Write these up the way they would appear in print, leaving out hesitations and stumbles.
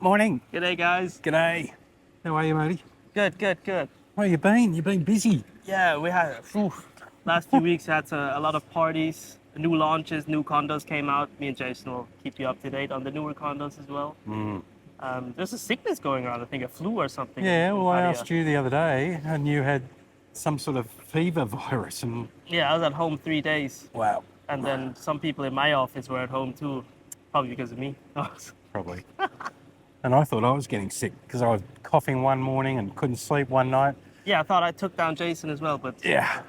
Morning. G'day, guys. G'day. How are you, matey? Good. Where you been? You've been busy. Yeah, we had last few weeks had a lot of parties, new launches, new condos came out. Me and Jason will keep you up to date on the newer condos as well. There's a sickness going around, I think a flu or something. Yeah, in well, I Pattaya. asked you the other day, and you had some sort of fever virus, and Yeah, I was at home 3 days, wow, and then some people in my office were at home too, probably because of me. probably. And I thought I was getting sick because I was coughing one morning and couldn't sleep one night. Yeah, I thought I took down Jason as well, but Yeah.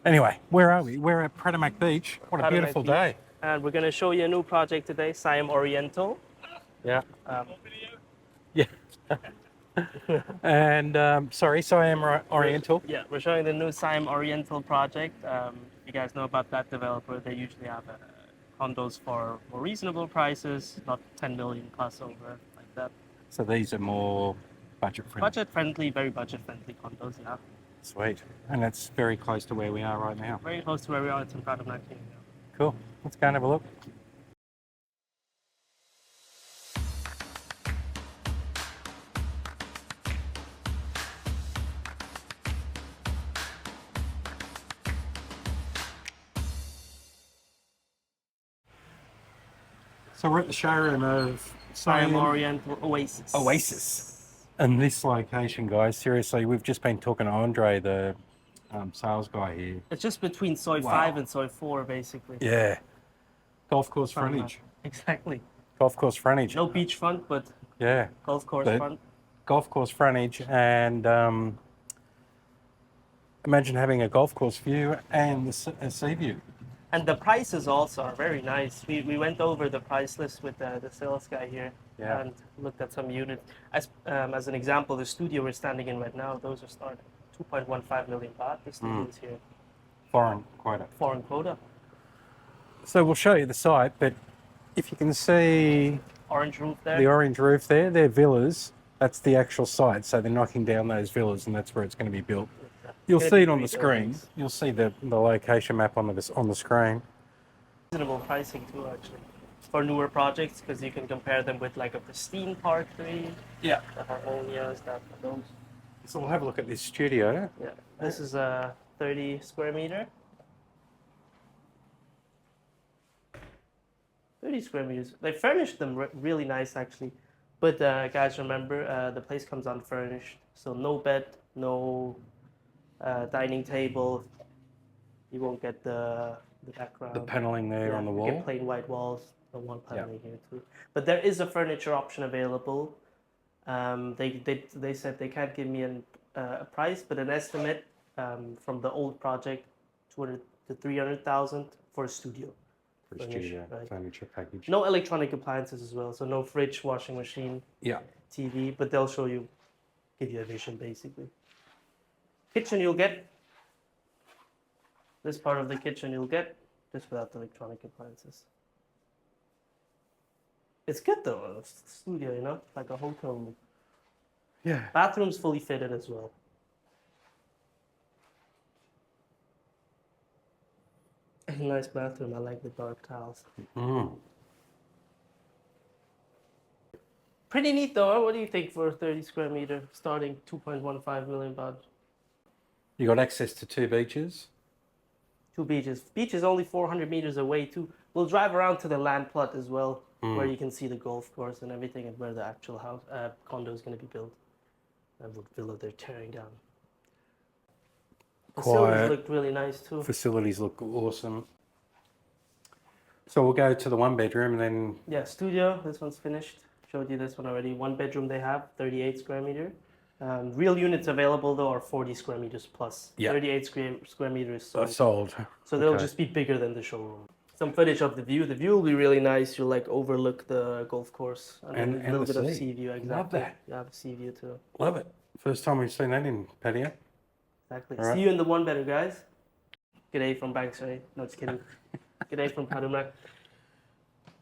Anyway, where are we? We're at Pattaya Beach. What a Pattaya beautiful Beach. day. And we're going to show you a new project today, Siam Oriental. Yeah. Um, Yeah. And sorry, Siam Oriental. Yeah, we're showing the new Siam Oriental project. You guys know about that developer. They usually have condos for more reasonable prices, not 10 million plus over like that. So these are more budget friendly. Budget friendly, very budget friendly condos, yeah. Sweet. And it's very close to where we are right now. Very close to where we are. It's in Pattaya. Cool. Let's go and have a look. So we're at the showroom of Siam Oriental Oasis. Oasis. And this location, guys, seriously, we've just been talking to Andre, the sales guy here. It's just between Soi 5 and Soi 4, basically. Yeah. Golf course frontage. Exactly. Golf course frontage. No beachfront, but yeah. golf course But front. Golf course frontage, and imagine having a golf course view and a sea view. And the prices also are very nice. We went over the price list with the sales guy here and looked at some units. As an example, the studio we're standing in right now, those are starting 2.15 million baht. The studios here. Foreign quota. Foreign quota. So we'll show you the site, but if you can see Orange roof there. the orange roof there, they're villas. That's the actual site. So they're knocking down those villas, and that's where it's going to be built. You'll see it on the screen. You'll see the location map on the screen. Reasonable pricing too, actually, for newer projects, because you can compare them with like a pristine Park 3. Yeah. The Harmonias, those. So we'll have a look at this studio. Yeah. This is a 30 square meter. 30 square meters. They furnished them really nice, actually. But guys, remember, the place comes unfurnished. So no bed, no dining table. You won't get the background. The paneling there on the wall. You get plain white walls. No one paneling here too. But there is a furniture option available. They said they can't give me a price, but an estimate from the old project, 200 to 300,000 for a studio. Furniture package. No electronic appliances as well, so no fridge, washing machine, TV, but they'll give you a vision basically. Kitchen you'll get, this part of the kitchen you'll get, just without the electronic appliances. It's good though, it's a studio, you know, like a hotel room. Yeah. Bathroom's fully fitted as well. Nice bathroom, I like the dark tiles. Pretty neat though, what do you think for a 30 square meter, starting 2.15 million baht? You got access to 2 beaches? 2 beaches. Beach is only 400 meters away too. We'll drive around to the land plot as well, where you can see the golf course and everything, and where the actual house condo is going to be built. And what villa they're tearing down. Facilities look really nice too. Facilities look awesome. So we'll go to the 1 bedroom and then... Yeah, studio, this one's finished. Showed you this one already. 1 bedroom they have, 38 square meter. Real units available though are 40 square meters plus. 38 square meters sold. So they'll just be bigger than the showroom. Some footage of the view. The view will be really nice. You'll like overlook the golf course and a little bit of sea view. Exactly. Love that. You have a sea view too. Love it. First time we've seen that in Pattaya. Exactly. Right. See you in the 1 bedroom, guys. G'day from Bangkok. No, just kidding. G'day from Pattaya.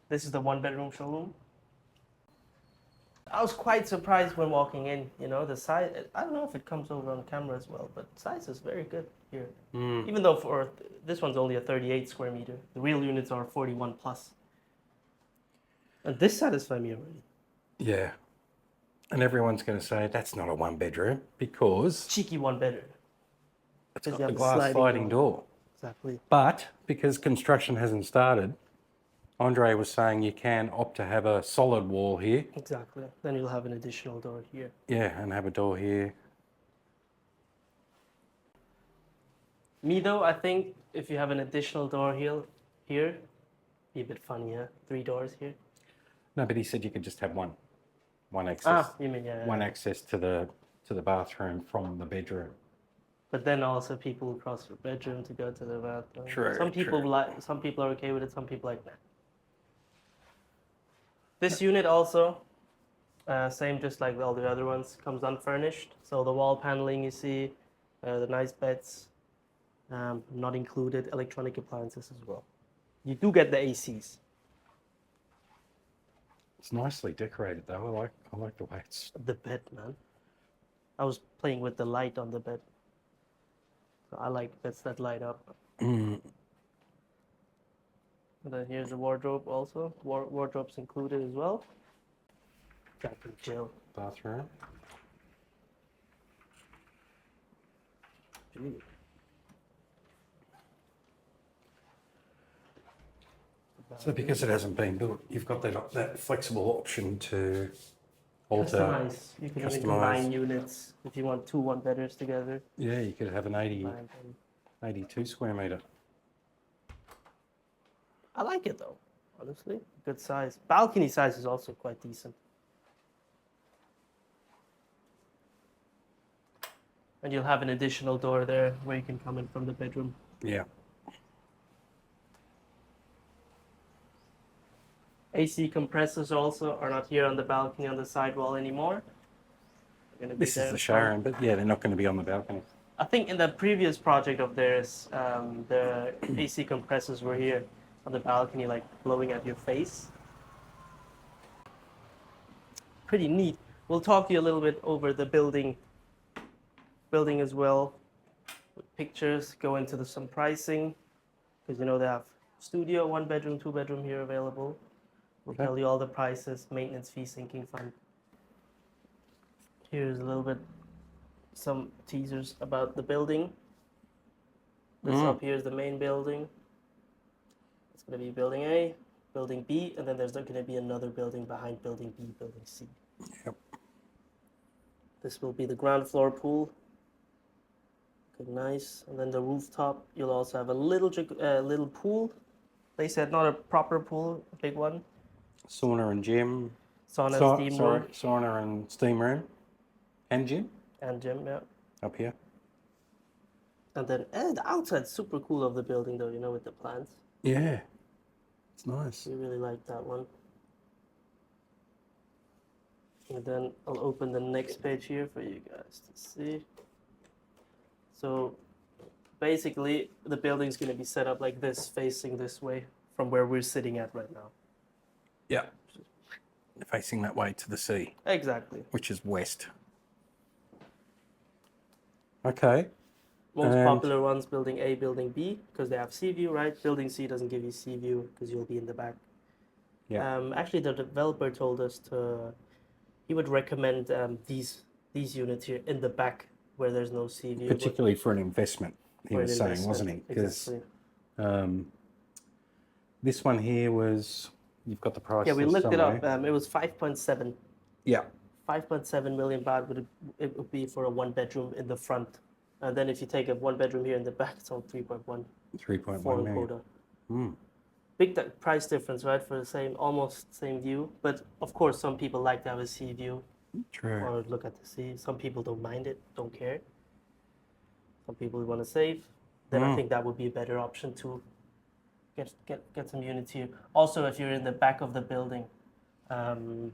This is the 1 bedroom showroom. I was quite surprised when walking in, you know, the size, I don't know if it comes over on camera as well, but size is very good here. Even though this one's only a 38 square meter, the real units are 41 plus. And this satisfied me already. Yeah. And everyone's going to say that's not a one bedroom because Cheeky one bedroom. it's Because got you the have a glass sliding door. Exactly. But because construction hasn't started, Andre was saying you can opt to have a solid wall here. Exactly. Then you'll have an additional door here. Yeah, and have a door here. Me though, I think if you have an additional door here, be a bit funny, yeah? 3 doors here. No, but he said you could just have one access. Ah, you mean yeah. One access to the bathroom from the bedroom. But then also people will cross your bedroom to go to the bathroom. True, Some people true. some people are okay with it. Some people like that. This unit also, same just like all the other ones, comes unfurnished. So the wall paneling you see, the nice beds, not included. Electronic appliances as well. You do get the ACs. It's nicely decorated though. I like the way it's. The bed, man. I was playing with the light on the bed. So I like that light up. And then here's the wardrobe also. Wardrobe's included as well. Jack and Jill. Bathroom. So because it hasn't been built, you've got that flexible option to alter. Customize. You can even combine units if you want 2 one-bedders together. Yeah, you could have an 82 square metre. I like it though, honestly. Good size. Balcony size is also quite decent. And you'll have an additional door there where you can come in from the bedroom. Yeah. AC compressors also are not here on the balcony on the sidewall anymore. This is the showroom, but yeah, they're not going to be on the balcony. I think in the previous project of theirs, the AC compressors were here on the balcony, like blowing at your face. Pretty neat. We'll talk to you a little bit over the building as well. With pictures, go into some pricing, because you know they have studio, 1 bedroom, 2 bedroom here available. We'll tell you all the prices, maintenance fee, sinking fund. Here's a little bit, some teasers about the building. This up here is the main building. It's going to be building A, building B, and then there's going to be another building behind building B, building C. Yep. This will be the ground floor pool. Good, nice. And then the rooftop, you'll also have a little pool. They said not a proper pool, a big one. Sauna and gym. Sauna, steam room. Sauna and steam room. And gym. And gym, yeah. Up here. And then the outside's super cool of the building though, you know, with the plants. Yeah. It's nice. We really like that one. And then I'll open the next page here for you guys to see. So basically the building's going to be set up like this, facing this way from where we're sitting at right now. Yeah. Facing that way to the sea. Exactly. Which is west. Okay. Most popular ones, building A, building B, because they have sea view, right? Building C doesn't give you sea view because you'll be in the back. Yeah. Actually, the developer told us he would recommend these units here in the back where there's no sea view. Particularly for an investment, he was saying, wasn't he? Because this one here was, you've got the price. Yeah, we looked it up. It was 5.7. Yeah. 5.7 million baht it would be for a 1 bedroom in the front. And then if you take a 1 bedroom here in the back, it's on 3.1. 3.1 million. Quota. Big price difference, right? For the almost same view. But of course, some people like to have a sea view. True. Or look at the sea. Some people don't mind it, don't care. Some people want to save. Then I think that would be a better option to get some units here. Also, if you're in the back of the building,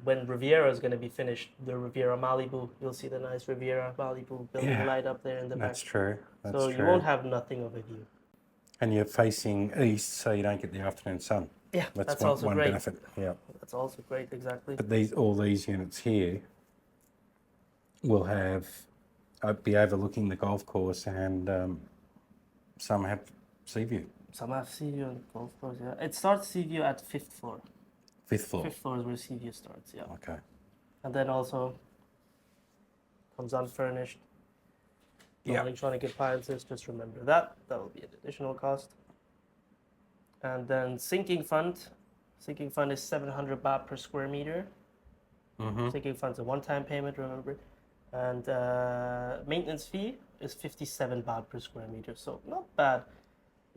when Riviera is going to be finished, the Riviera Malibu, you'll see the nice Riviera Malibu building light up there in the back. That's true. That's so true. You won't have nothing of a view. And you're facing east, so you don't get the afternoon sun. Yeah, that's one, also one great. benefit. Yeah. That's also great, exactly. But all these units here will be overlooking the golf course, and some have sea view. Some have sea view on the golf course, yeah. It starts sea view at 5th floor. 5th floor. 5th floor is where sea view starts, yeah. Okay. And then also Comes unfurnished. No Yeah. electronic appliances. Just remember that. That will be an additional cost. And then sinking fund. Sinking fund is 700 baht per square meter. Mm-hmm. Sinking fund's a one-time payment, remember. And maintenance fee is 57 baht per square meter. So not bad.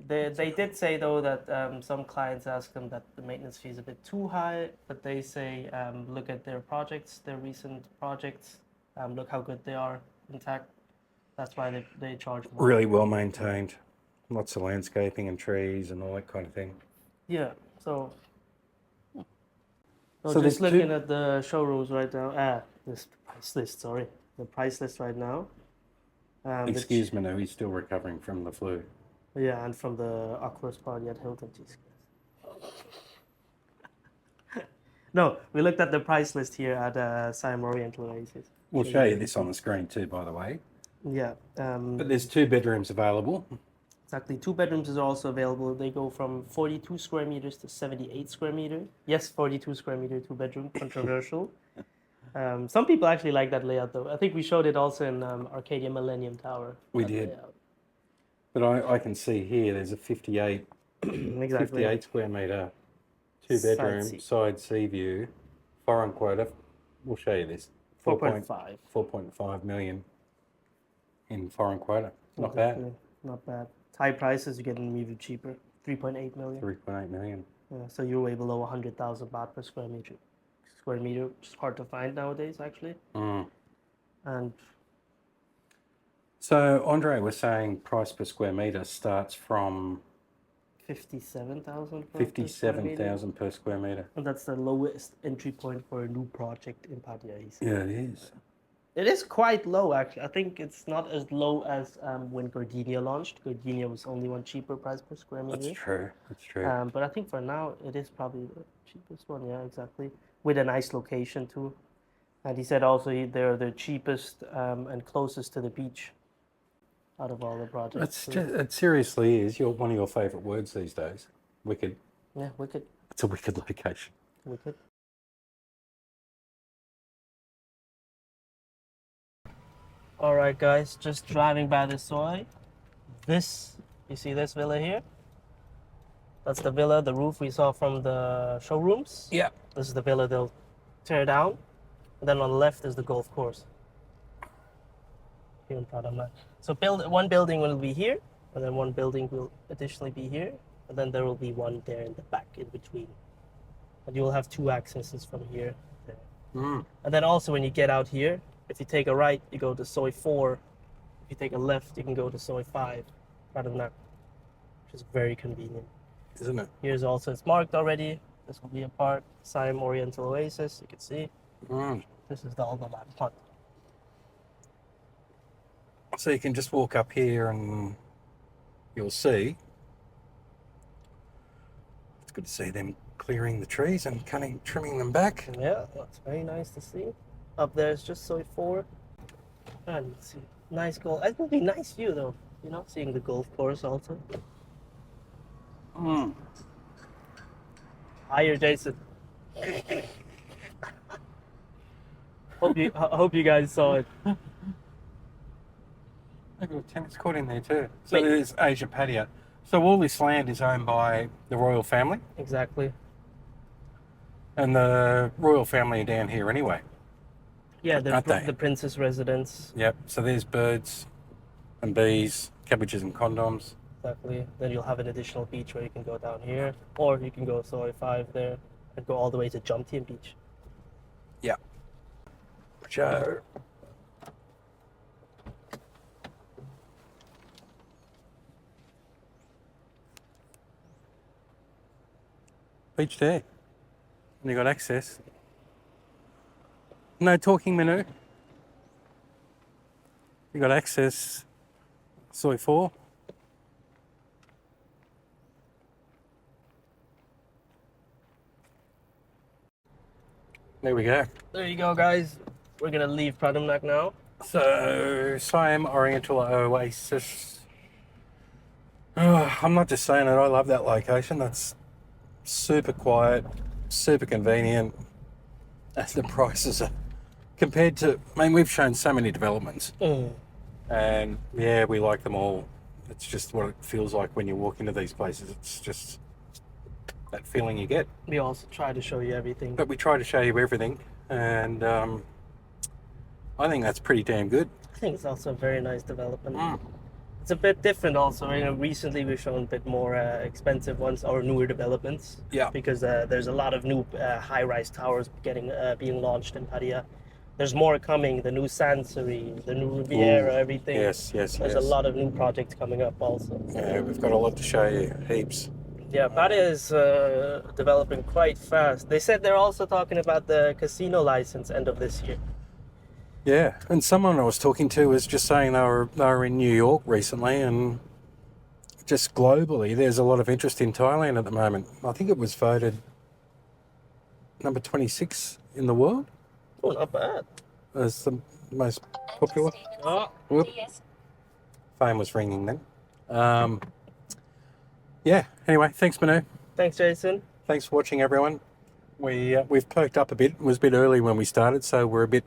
They did say though that some clients ask them that the maintenance fee is a bit too high, but they say look at their projects, their recent projects, look how good they are intact. That's why they charge more. Really well maintained. Lots of landscaping and trees and all that kind of thing. Yeah. So So just there's looking two- at the showrooms right now. This price list. Sorry, the price list right now. Excuse me, no, he's still recovering from the flu. Yeah, and from the Oculus party at Hilton. Jesus Christ. No, we looked at the price list here at Siam Oriental Oasis. We'll show you this on the screen too, by the way. Yeah. But there's 2 bedrooms available. Exactly. 2 bedrooms is also available. They go from 42 square meters to 78 square meters. Yes, 42 square meter, 2 bedroom. Controversial. Some people actually like that layout though. I think we showed it also in Arcadia Millennium Tower. We that did. layout. But I can see here there's a 58 square metre, 2 bedroom, side sea view, foreign quota. We'll show you this. 4.5. 4.5 million in foreign quota. Not bad. Not bad. Thai prices, you get them even cheaper. 3.8 million. 3.8 million. Yeah, so you're way below 100,000 baht per square meter. Which is hard to find nowadays, actually. And so Andre was saying price per square metre starts from 57,000. 57,000 per square metre. And that's the lowest entry point for a new project in Pattaya. Yeah, it is. It is quite low, actually. I think it's not as low as when Gardenia launched. Gardenia was only one cheaper price per square meter. That's true. That's true. But I think for now, it is probably the cheapest one. Yeah, exactly. With a nice location, too. And he said also they're the cheapest and closest to the beach out of all the projects. It seriously is one of your favourite words these days. Wicked. Yeah, wicked. It's a wicked location. Wicked. All right, guys, just driving by the soy. You see this villa here? That's the villa, the roof we saw from the showrooms. Yeah. This is the villa they'll tear down. And then on the left is the golf course. Here in Pattaya. So one building will be here, and then one building will additionally be here, and then there will be one there in the back in between. And you will have 2 accesses from here to there. And then also when you get out here, if you take a right, you go to Soi 4. If you take a left, you can go to Soi 5. Which is very convenient. Isn't it? Here's also, it's marked already. This will be a part. Siam Oriental Oasis, you can see. This is the Alma Pond. So you can just walk up here and you'll see. It's good to see them clearing the trees and trimming them back. Yeah, that's very nice to see. Up there is just Soi 4. And you see, nice golf. It would be a nice view though, seeing the golf course also. Higher, Jason. Hope you guys saw it. They've got a tennis court in there too. So there's Asia Pattaya. So all this land is owned by the royal family. Exactly. And the royal family are down here anyway. Yeah, Aren't they? the princess residence. Yep. So there's birds and bees, cabbages and condoms. Exactly. Then you'll have an additional beach where you can go down here, or you can go Soi 5 there and go all the way to Jomtien Beach. Yeah. Sure. Beach there. And you got access. No talking menu. You got access. Soi 4. There we go. There you go, guys. We're gonna leave Pradumnak now. So, Siam Oriental Oasis. Oh, I'm not just saying it, I love that location. That's super quiet, super convenient. And the prices are compared to, I mean, we've shown so many developments, Mm. and yeah, we like them all. It's just what it feels like when you walk into these places. It's just that feeling you get. We also try to show you everything. But we try to show you everything, and I think that's pretty damn good. I think it's also a very nice development. Mm. It's a bit different also. You know, recently we've shown a bit more expensive ones or newer developments. Yeah. Because there's a lot of new high-rise towers being launched in Pattaya. There's more coming. The new Sanssouci, the new Riviera, Ooh, everything. yes. There's a lot of new projects coming up also. Yeah, we've got a lot to show you, heaps. Yeah, Pattaya is developing quite fast. They said they're also talking about the casino license end of this year. Yeah, and someone I was talking to was just saying they were in New York recently, and just globally, there's a lot of interest in Thailand at the moment. I think it was voted number 26 in the world Oh, not bad. as the most popular. Oh, Whoop. Phone was ringing then. Yeah. Anyway, thanks, Manu. thanks, Jason. Thanks for watching, everyone. We've perked up a bit. It was a bit early when we started, so we're a bit.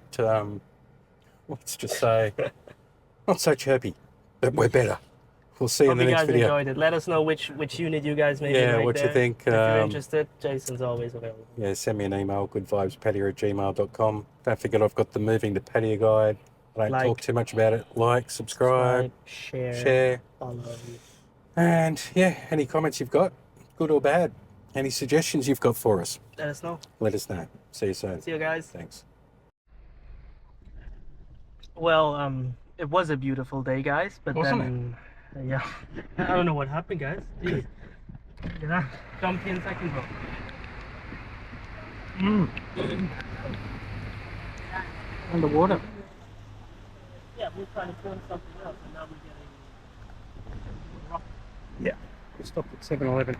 Let's just say, not so chirpy, but we're better. We'll see you in Hope the you next guys video. enjoyed it. Let us know which unit you guys maybe Yeah, like what you there. think, If you're interested, Jason's always available. Yeah, send me an email, goodvibespattaya@gmail.com. Don't forget I've got the Moving to Pattaya guide. I don't Like. talk too much about it. Like, subscribe, share. Follow. And yeah, any comments you've got, good or bad. Any suggestions you've got for us, Let us know. let us know. See you soon. See you guys. Thanks. Well, it was a beautiful day, guys, but Wasn't then, yeah, I don't know what happened, guys. Jeez. Look at that. Jomtien second row. Underwater. Yeah, we're trying to film something else, and now we're getting rock. Yeah. We stopped at 7-Eleven.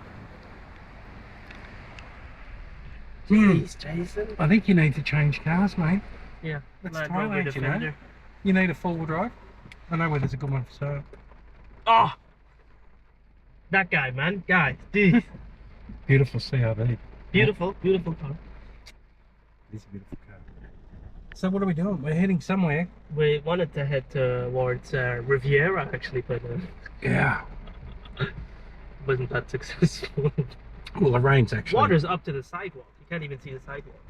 Jeez, Jason. I think you need to change cars, mate. Yeah, That's Land Rover Thailand, you know. Defender. You need a four-wheel drive. I know where there's a good one for sale. Oh, that guy, man, guy, dude. Beautiful CRV. Beautiful, beautiful car. It is a beautiful car. So what are we doing? We're heading somewhere. We wanted to head towards Riviera actually, but Yeah. wasn't that successful. Well, the rain's actually. Water's up to the sidewalk. You can't even see the sidewalk.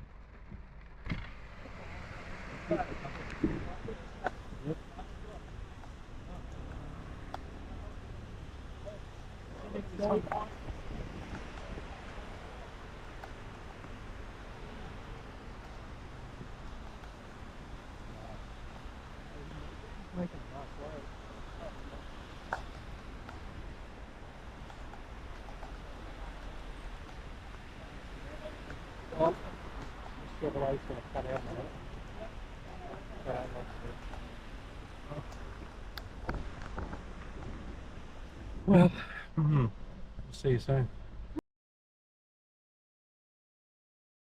Well, see you soon.